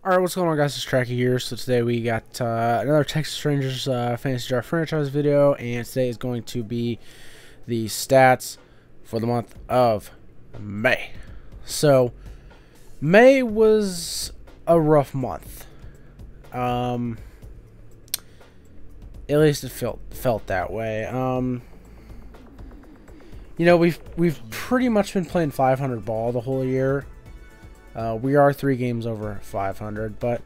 Alright, what's going on, guys? It's Tracky here. So today we got another Texas Rangers Fantasy Draft Franchise video, and today is going to be the stats for the month of May. So, May was a rough month. At least it felt that way. You know, we've pretty much been playing 500 ball the whole year. We are 3 games over 500, but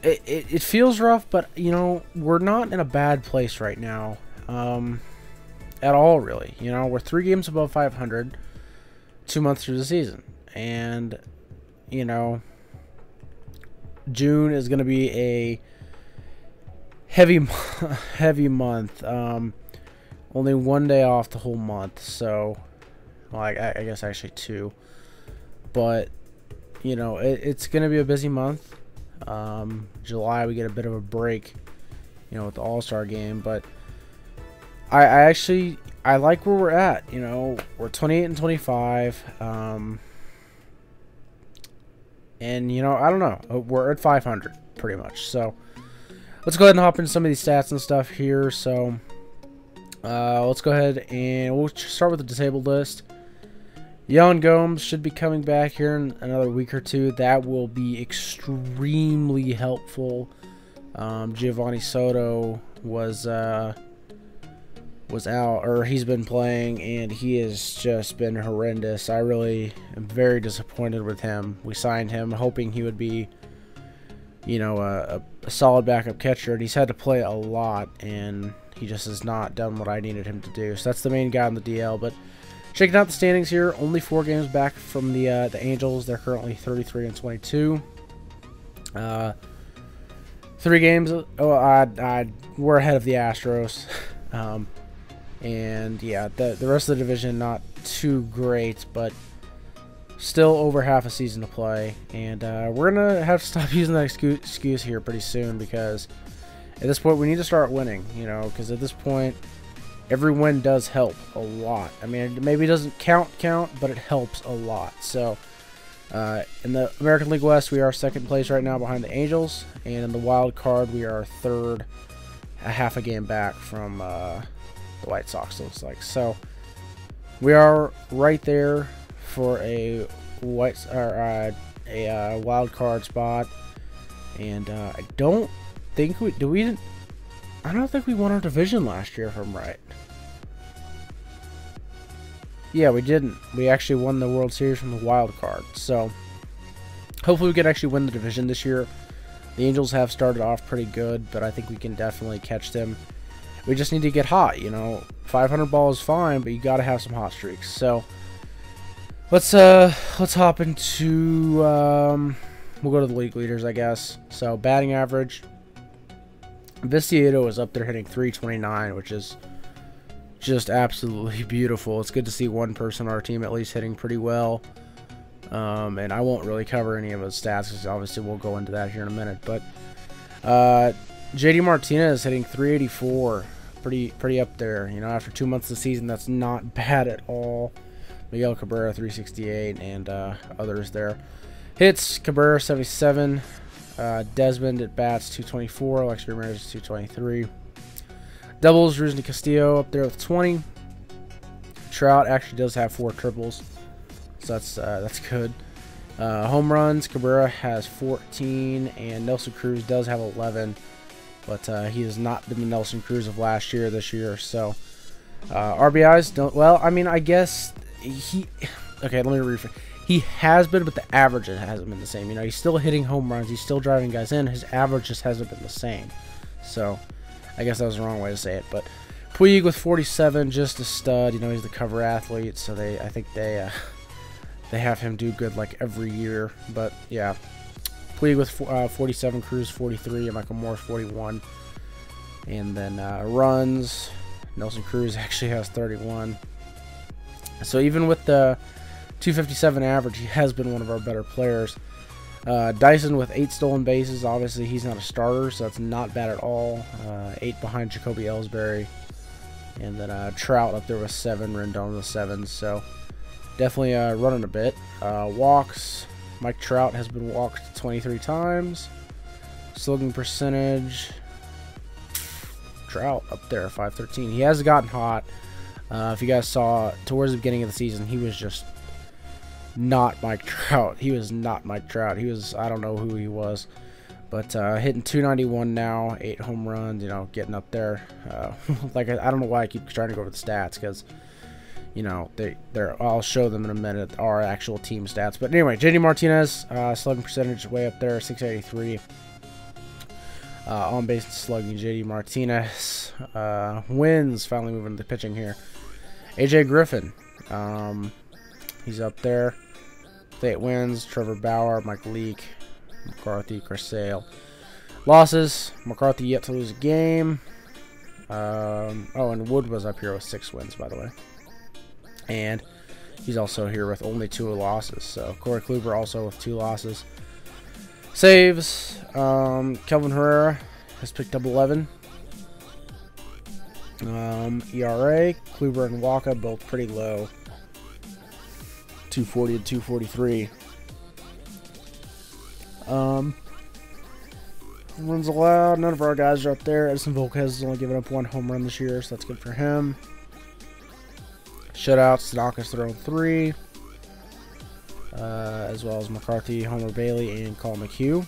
it feels rough, but, you know, we're not in a bad place right now, at all, really. You know, we're 3 games above 500, 2 months through the season, and, you know, June is going to be a heavy month, only 1 day off the whole month, so, well, I guess actually 2, but, you know, it's going to be a busy month. July, we get a bit of a break, you know, with the All-Star game. But I like where we're at. You know, we're 28 and 25. And, you know, I don't know. We're at 500, pretty much. So, let's go ahead and hop into some of these stats and stuff here. So, let's go ahead and we'll start with the disabled list. Yan Gomes should be coming back here in another week or 2. That will be extremely helpful. Giovanni Soto was out, or he's been playing, and he has just been horrendous. I really am very disappointed with him. We signed him hoping he would be, you know, a solid backup catcher, and he's had to play a lot, and he just has not done what I needed him to do. So that's the main guy on the DL, but checking out the standings here, only 4 games back from the Angels. They're currently 33 and 22. 3 games. We're ahead of the Astros. And yeah, the rest of the division not too great, but still over half a season to play. And we're gonna have to stop using that excuse here pretty soon, because at this point we need to start winning. You know, because at this point, every win does help a lot. I mean, maybe it doesn't count, but it helps a lot. So, in the American League West, we are 2nd place right now behind the Angels. And in the wild card, we are 3rd, a half a game back from the White Sox, looks like. So, we are right there for a wild card spot. And I don't think I don't think we won our division last year, if I'm right. Yeah, we didn't. We actually won the World Series from the wild card. So, hopefully we can actually win the division this year. The Angels have started off pretty good, but I think we can definitely catch them. We just need to get hot, you know. 500 ball is fine, but you got to have some hot streaks. So, let's hop into we'll go to the league leaders, I guess. So, batting average. Viciedo is up there hitting 329, which is just absolutely beautiful. It's good to see one person on our team at least hitting pretty well. And I won't really cover any of his stats, because obviously we'll go into that here in a minute. But JD Martinez hitting 384, pretty up there. You know, after 2 months of the season, that's not bad at all. Miguel Cabrera 368, and others there. Hits, Cabrera 77. Desmond at bats 224, Alexi Ramirez 223. Doubles, Rusney Castillo up there with 20. Trout actually does have 4 triples, so that's good. Home runs, Cabrera has 14, and Nelson Cruz does have 11, but he is not the Nelson Cruz of last year this year. So RBIs don't. Well, I mean, I guess he. Okay, let me rephrase. He has been, but the average hasn't been the same. You know, he's still hitting home runs. He's still driving guys in. His average just hasn't been the same. So, I guess that was the wrong way to say it. But Puig with 47, just a stud. You know, he's the cover athlete. So I think they have him do good like every year. But yeah, Puig with 47, Cruz 43, and Michael Morris 41. And then runs, Nelson Cruz actually has 31. So even with the 257 average, he has been one of our better players. Dyson with 8 stolen bases. Obviously, he's not a starter, so that's not bad at all. 8 behind Jacoby Ellsbury. And then Trout up there with 7, Rendon with 7. So definitely running a bit. Walks, Mike Trout has been walked 23 times. Slugging percentage. Trout up there, 513. He has gotten hot. If you guys saw towards the beginning of the season, he was just not Mike Trout. He was not Mike Trout. He was, I don't know who he was. But hitting 291 now, 8 home runs, you know, getting up there. Like, I don't know why I keep trying to go over the stats, because, you know, I'll show them in a minute, our actual team stats. But anyway, JD Martinez, slugging percentage way up there, 683. On base slugging, JD Martinez wins, finally moving to pitching here. AJ Griffin, he's up there, 8 wins. Trevor Bauer, Mike Leake, McCarthy, Chris Sale. Losses, McCarthy yet to lose a game. Oh, and Wood was up here with 6 wins, by the way. And he's also here with only 2 losses. So Corey Kluber also with 2 losses. Saves, Kelvin Herrera has picked up 11. ERA, Kluber and Walker both pretty low, 240 and 243. Runs allowed, none of our guys are up there. Edson Volquez has only given up 1 home run this year, so that's good for him. Shutouts, Tanaka's thrown 3. As well as McCarthy, Homer Bailey, and Colin McHugh.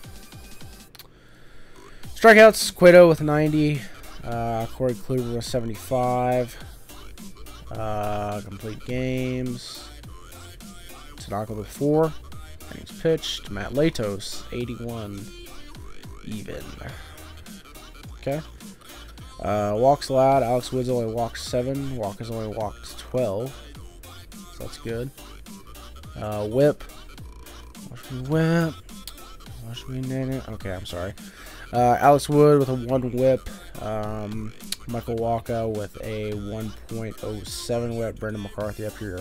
Strikeouts, Cueto with 90. Corey Kluber with 75. Complete games, Tanaka with 4. Innings pitched, Matt Latos, 81. Even. Okay. Walks allowed, Alex Woods only walked 7. Walker's only walked 12. So that's good. Whip. Whip. Okay, I'm sorry. Alex Wood with a 1 whip. Michael Walker with a 1.07 whip. Brendan McCarthy up here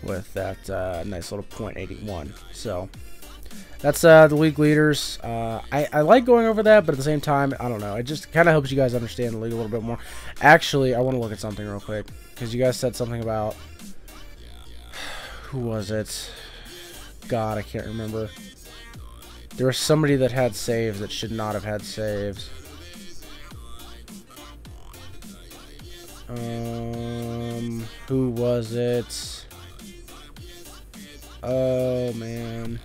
with that nice little .81. So that's the league leaders. I like going over that, but at the same time, I don't know. It just kind of helps you guys understand the league a little bit more. Actually, I want to look at something real quick, because you guys said something about, who was it? God, I can't remember. There was somebody that had saves that should not have had saves. Who was it? Oh, man.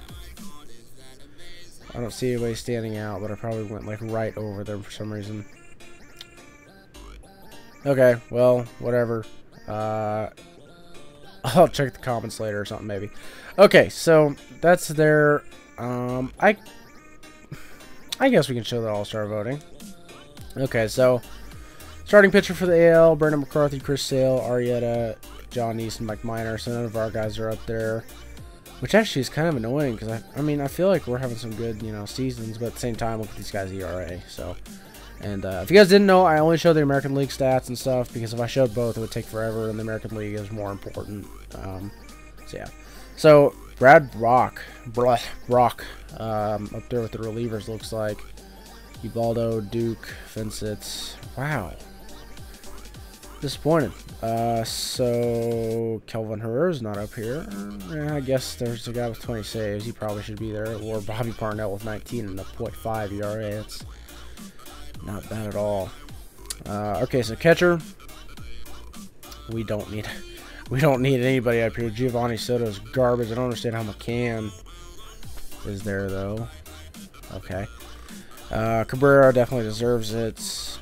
I don't see anybody standing out, but I probably went like right over them for some reason. Okay, well, whatever. I'll check the comments later or something, maybe. Okay, so that's their... I guess we can show the All-Star voting. Okay, so starting pitcher for the AL, Brendan McCarthy, Chris Sale, Arrieta, John Easton, Mike Minor. So none of our guys are up there, which actually is kind of annoying, because I mean, I feel like we're having some good, you know, seasons, but at the same time, look at these guys' ERA. So, and if you guys didn't know, I only show the American League stats and stuff, because if I showed both, it would take forever, and the American League is more important. So yeah. So Brad Brock, up there with the relievers, looks like Ubaldo, Duke, Vincent. Wow, disappointed. So Kelvin Herrera's not up here. Yeah, I guess there's a guy with 20 saves. He probably should be there. Or Bobby Parnell with 19 and a .5 ERA. It's not bad at all. Okay, so catcher. We don't need anybody up here. Giovanni Soto's garbage. I don't understand how McCann is there, though. Okay. Cabrera definitely deserves it.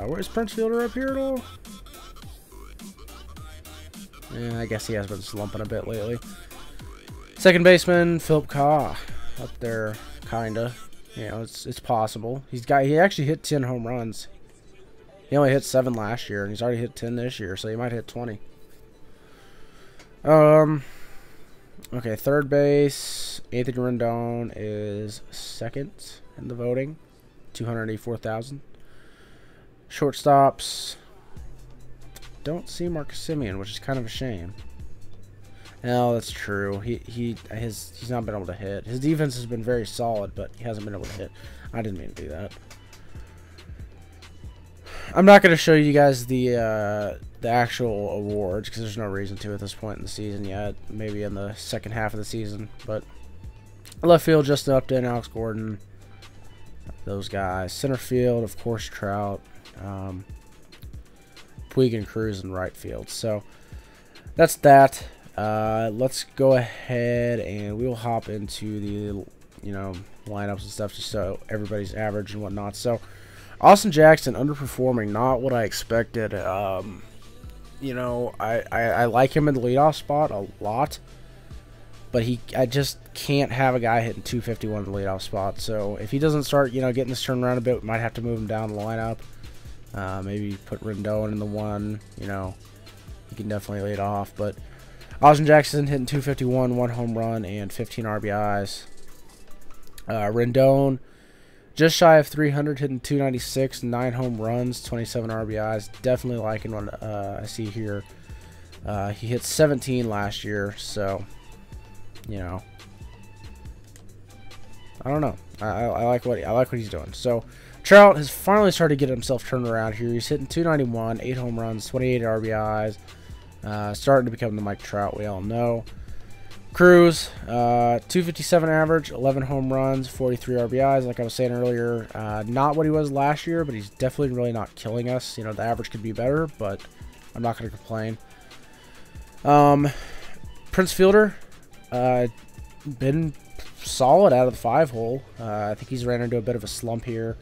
Where's Prince Fielder up here at all? Yeah, I guess he has been slumping a bit lately. Second baseman, Philip Kaw. Up there, kinda. You know, it's possible. He actually hit 10 home runs. He only hit 7 last year, and he's already hit 10 this year, so he might hit 20. Okay, third base, Anthony Rendon is second in the voting, 284,000. Shortstops, don't see Marcus Semien, which is kind of a shame. No, that's true. He's not been able to hit. His defense has been very solid, but he hasn't been able to hit. I didn't mean to do that. I'm not going to show you guys the the actual awards, because there's no reason to at this point in the season yet. Maybe in the second half of the season. But left field, Justin Upton, Alex Gordon, those guys. Center field, of course, Trout, Puig and Cruz in right field. So that's that. Let's go ahead and we'll hop into the lineups and stuff, just so everybody's average and whatnot. So Austin Jackson underperforming, not what I expected. I like him in the leadoff spot a lot, but I just can't have a guy hitting 251 in the leadoff spot. So if he doesn't start getting this turned around a bit, we might have to move him down the lineup. Maybe put Rendon in the one. He can definitely lead off. But Austin Jackson hitting 251, 1 home run, and 15 RBIs. Rendon just shy of 300, hitting 296, 9 home runs, 27 RBIs. Definitely liking what I see here. He hit 17 last year, so I don't know. I like what he's doing. So Trout has finally started to get himself turned around here. He's hitting 291, 8 home runs, 28 RBIs. Starting to become the Mike Trout we all know. Cruz, 257 average, 11 home runs, 43 RBIs. Like I was saying earlier, not what he was last year, but he's definitely really not killing us. The average could be better, but I'm not going to complain. Prince Fielder, been solid out of the 5-hole. I think he's ran into a bit of a slump here.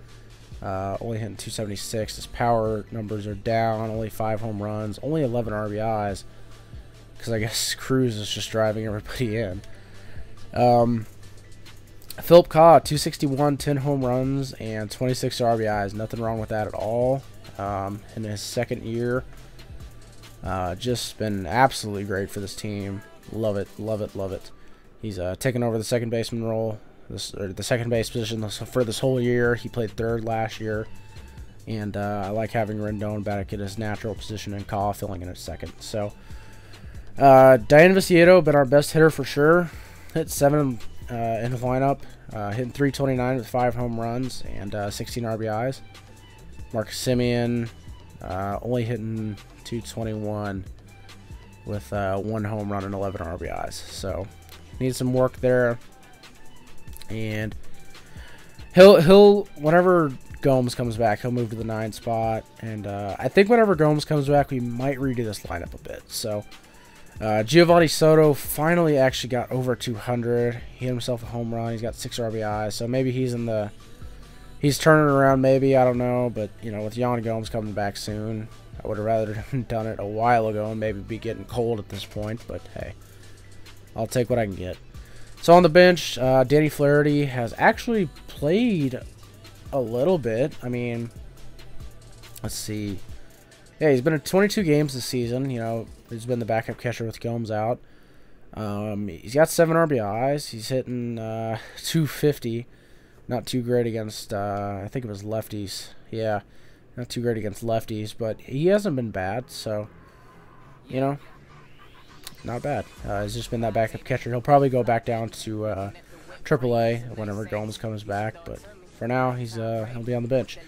Only hitting 276. His power numbers are down. Only 5 home runs. Only 11 RBIs. Because I guess Cruz is just driving everybody in. Philip Kaw, 261, 10 home runs, and 26 RBIs. Nothing wrong with that at all. In his second year. Just been absolutely great for this team. Love it, love it, love it. He's taken over the second baseman role. The second base position for this whole year. He played third last year. And I like having Rendon back at his natural position and Kaw filling in at second. So Diane Viciedo, been our best hitter for sure. Hit 7 in the lineup. Hitting 329 with 5 home runs and 16 RBIs. Marcus Semien, only hitting 221 with 1 home run and 11 RBIs. So needs some work there. And he'll whenever Gomes comes back, he'll move to the 9 spot. And I think whenever Gomes comes back, we might redo this lineup a bit. So Giovanni Soto finally actually got over 200. He hit himself a home run. He's got 6 RBIs. So maybe he's turning around. Maybe, I don't know. But with Yan Gomes coming back soon, I would have rather done it a while ago and maybe be getting cold at this point. But hey, I'll take what I can get. So on the bench, Danny Flaherty has actually played a little bit. I mean, let's see. Yeah, he's been in 22 games this season. He's been the backup catcher with Gomes out. He's got 7 RBIs. He's hitting 250. Not too great against, I think it was lefties. Yeah, not too great against lefties, but he hasn't been bad. So, not bad. He's just been that backup catcher. He'll probably go back down to AAA whenever Gomes comes back, but for now he'll be on the bench.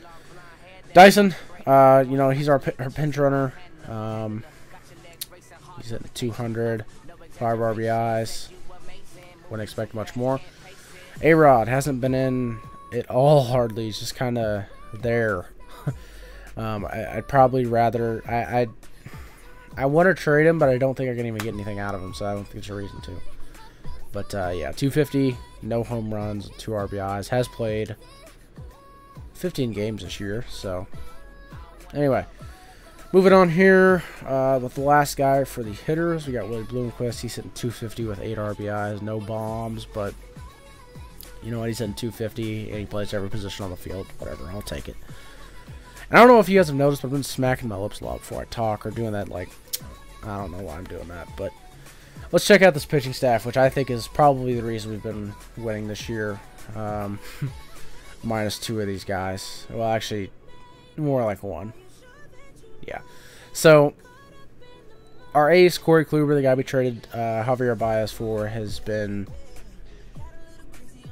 Dyson, he's our pinch runner. He's at 200, 5 RBIs. Wouldn't expect much more. A-Rod hasn't been in at all hardly. He's just kind of there. I'd probably rather I want to trade him, but I don't think I can even get anything out of him, so I don't think there's a reason to. But, yeah, 250, no home runs, 2 RBIs. Has played 15 games this year, so. Anyway, moving on here with the last guy for the hitters. We got Willie Bloomquist. He's hitting 250 with 8 RBIs. No bombs, but you know what? He's hitting 250, and he plays every position on the field. Whatever, I'll take it. And I don't know if you guys have noticed, but I've been smacking my lips a lot before I talk or doing that, like, I don't know why I'm doing that, but let's check out this pitching staff, which I think is probably the reason we've been winning this year. Minus 2 of these guys. Well, actually, more like 1. Yeah. So, our ace, Corey Kluber, the guy we traded Javier Baez for, has been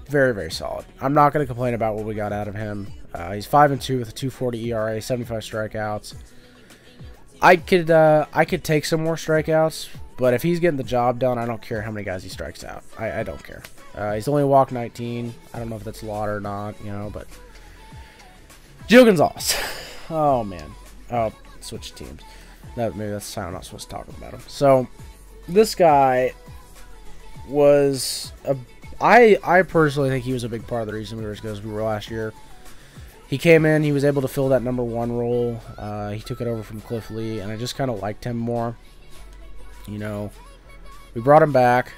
very, very solid. I'm not going to complain about what we got out of him. He's 5-2 with a 2.40 ERA, 75 strikeouts. I could take some more strikeouts, but if he's getting the job done, I don't care how many guys he strikes out. I don't care. He's only walked 19. I don't know if that's a lot or not, you know, but Gio Gonzalez. Oh man. Oh, switch teams. No, maybe that's the time I'm not supposed to talk about him. So this guy was I personally think he was a big part of the reason we were as good as we were last year. He came in, he was able to fill that number 1 role. He took it over from Cliff Lee, and I just kind of liked him more. You know, we brought him back,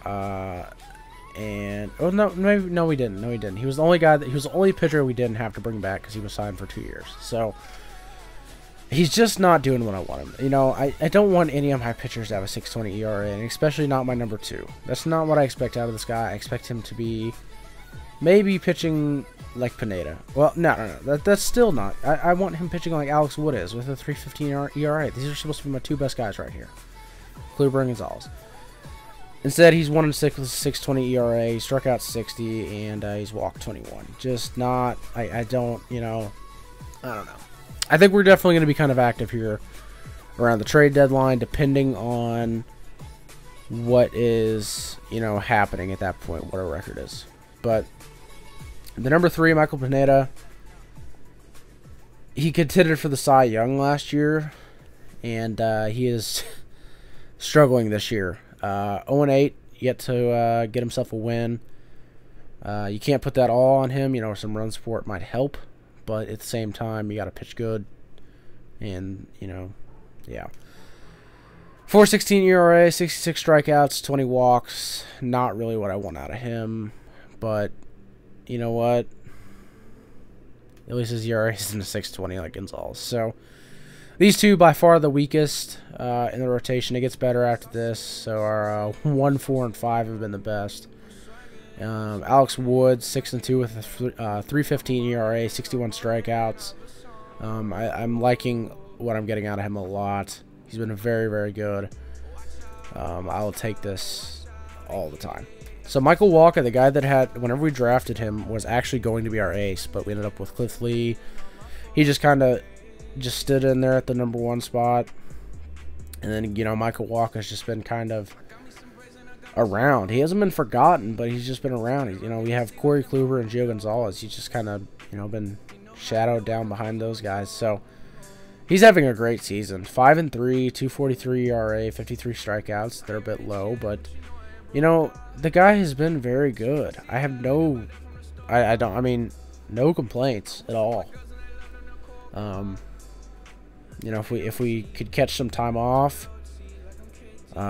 and oh no, we didn't. No, he didn't. He was the only guy he was the only pitcher we didn't have to bring back because he was signed for 2 years. So he's just not doing what I want him. You know, I don't want any of my pitchers to have a 6.20 ERA, and especially not my number 2. That's not what I expect out of this guy. I expect him to be maybe pitching like Pineda. Well, no. That's still not. I want him pitching like Alex Wood is with a 3.15 ERA. These are supposed to be my 2 best guys right here, Kluber and Gonzalez. Instead, he's 1-6 with a 6.20 ERA. He struck out 60, and he's walked 21. Just not. I don't. You know. I don't know. I think we're definitely going to be kind of active here around the trade deadline, depending on what is, you know, happening at that point, what our record is. But the number 3, Michael Pineda, he contended for the Cy Young last year, and he is struggling this year. 0-8, yet to get himself a win. You can't put that all on him. You know, some run support might help, but at the same time, you got to pitch good. And, you know, yeah. 4.16 ERA, 66 strikeouts, 20 walks. Not really what I want out of him, but you know what? At least his ERA isn't a 6.20 like Gonzalez. So these 2 by far the weakest in the rotation. It gets better after this. So our 1, 4, and 5 have been the best. Alex Wood 6-2 with a 3.15 ERA, 61 strikeouts. I'm liking what I'm getting out of him a lot. He's been very, very good. I'll take this all the time. So Michael Walker, the guy that had, whenever we drafted him, was actually going to be our ace, but we ended up with Cliff Lee. He just kind of just stood in there at the number 1 spot. And then, you know, Michael Walker's just been kind of around. He hasn't been forgotten, but he's just been around. You know, we have Corey Kluber and Gio Gonzalez. He's just kind of, you know, been shadowed down behind those guys. So he's having a great season. 5-3, 2.43 ERA, 53 strikeouts. They're a bit low, but you know, the guy has been very good. I have no complaints at all. You know, if we could catch some time off, you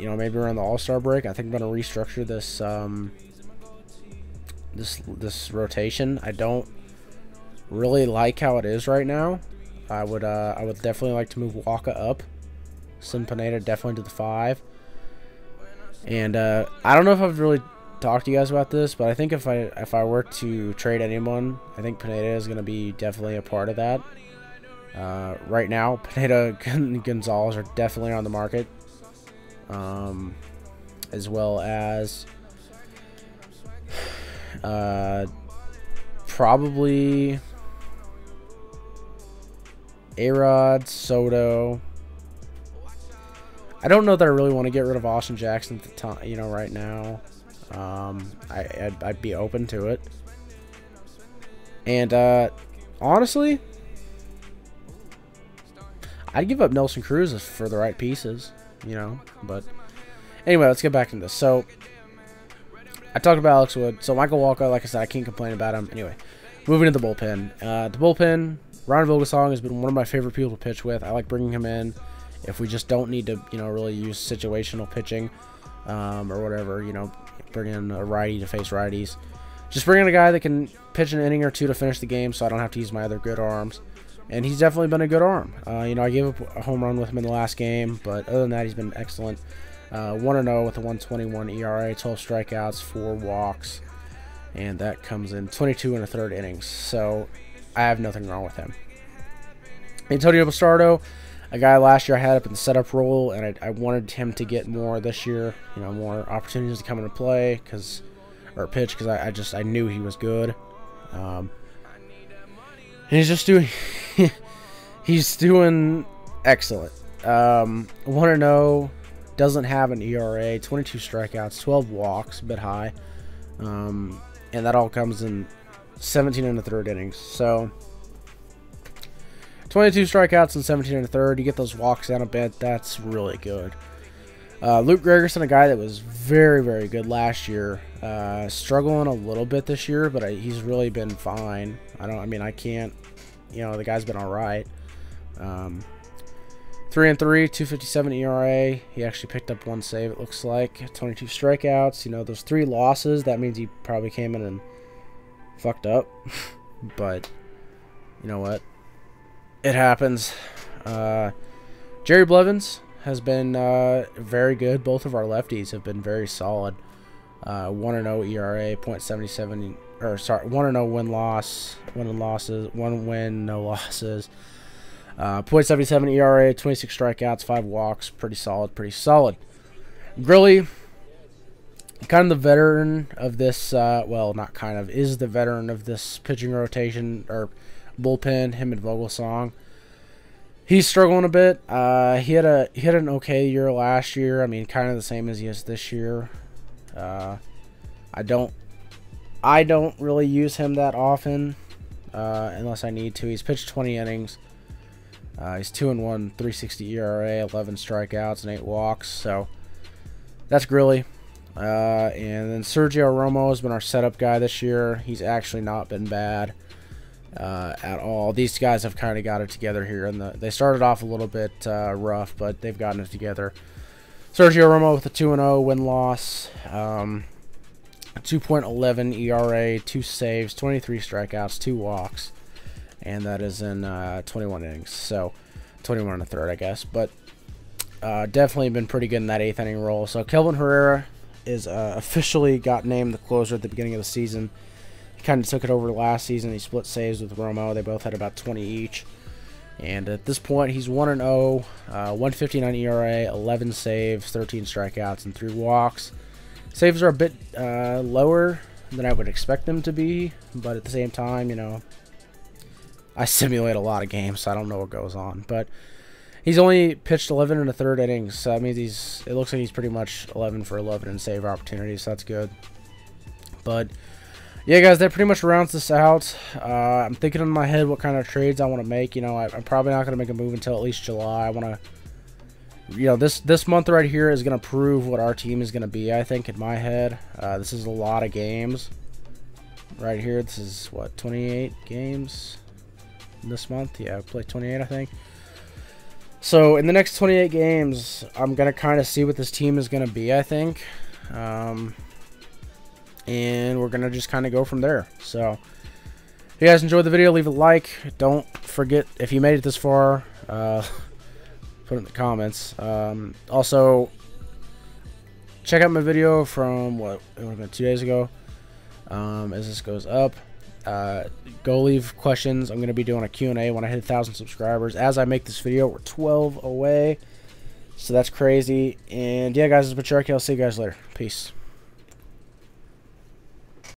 know, maybe around the All-Star break, I think I'm going to restructure this this rotation. I don't really like how it is right now. I would definitely like to move Walker up. Send Pineda definitely to the 5. And I don't know if I've really talked to you guys about this, but I think if I were to trade anyone, I think Pineda is going to be definitely a part of that. Right now, Pineda and Gonzalez are definitely on the market, as well as probably A-Rod, Soto. I don't know that I really want to get rid of Austin Jackson at the time, you know, right now. I'd be open to it. And honestly, I'd give up Nelson Cruz for the right pieces, you know. But anyway, let's get back into this. So I talked about Alex Wood. So Michael Walker, like I said, I can't complain about him. Anyway, moving to the bullpen. The bullpen, Ron Vilgasong has been one of my favorite people to pitch with. I like bringing him in if we just don't need to, you know, really use situational pitching or whatever, you know, bring in a righty to face righties. Just bring in a guy that can pitch an inning or 2 to finish the game so I don't have to use my other good arms. And he's definitely been a good arm. You know, I gave up a home run with him in the last game, but other than that, he's been excellent. 1-0 with a 1.21 ERA, 12 strikeouts, 4 walks, and that comes in 22 and a third innings. So I have nothing wrong with him. Antonio Bastardo, a guy last year I had up in the setup role, and I wanted him to get more this year, you know, more opportunities to come into play, or pitch, because I knew he was good. And he's just doing, he's doing excellent. 1-0, doesn't have an ERA, 22 strikeouts, 12 walks, a bit high. And that all comes in 17 1/3 innings. So 22 strikeouts and 17 1/3. You get those walks down a bit. That's really good. Luke Gregerson, a guy that was very, very good last year, struggling a little bit this year, but he's really been fine. I can't, the guy's been all right. 3-3, 2.57 ERA. He actually picked up 1 save, it looks like. 22 strikeouts. Those 3 losses, that means he probably came in and fucked up. But you know what? It happens. Jerry Blevins has been very good. Both of our lefties have been very solid. 1-0 ERA, .77, or sorry, 1-0 win-loss, 1 win, no losses. .77 ERA, 26 strikeouts, 5 walks. Pretty solid, pretty solid. Grilly, kind of the veteran of this, well, not kind of, is the veteran of this pitching rotation, or bullpen, him and Vogelsong. He's struggling a bit. He had an okay year last year. Kind of the same as he is this year. I don't really use him that often, unless I need to. He's pitched 20 innings. He's 2-1, 3.60 ERA, 11 strikeouts, and 8 walks. So that's Grilly. And then Sergio Romo has been our setup guy this year. He's actually not been bad at all. These guys have kind of got it together here. They started off a little bit rough, but they've gotten it together. Sergio Romo with a 2-0 win-loss. 2.11 ERA, 2 saves, 23 strikeouts, 2 walks. And that is in 21 innings. So 21 1/3, I guess. But definitely been pretty good in that 8th inning role. So Kelvin Herrera is officially got named the closer at the beginning of the season. He kind of took it over last season. He split saves with Romo. They both had about 20 each. And at this point, he's 1-0, 1.59 ERA, 11 saves, 13 strikeouts, and 3 walks. Saves are a bit lower than I would expect them to be, but at the same time, I simulate a lot of games, so I don't know what goes on. But he's only pitched 11 1/3 innings, so that means it looks like he's pretty much 11 for 11 in save opportunities, so that's good. But yeah, guys, that pretty much rounds this out. I'm thinking in my head what kind of trades I want to make. I'm probably not going to make a move until at least July. I want to, this month right here is going to prove what our team is going to be, I think, in my head. This is a lot of games right here. This is, what, 28 games this month? Yeah, I played 28, I think. So in the next 28 games, I'm going to kind of see what this team is going to be, I think. And we're going to just kind of go from there. So if you guys enjoyed the video, leave a like. Don't forget, if you made it this far, put it in the comments. Also, check out my video from, what, it would have been 2 days ago. As this goes up, go leave questions. I'm going to be doing a Q&A when I hit 1,000 subscribers. As I make this video, we're 12 away. So that's crazy. And yeah, guys, this has been Tracky. I'll see you guys later. Peace.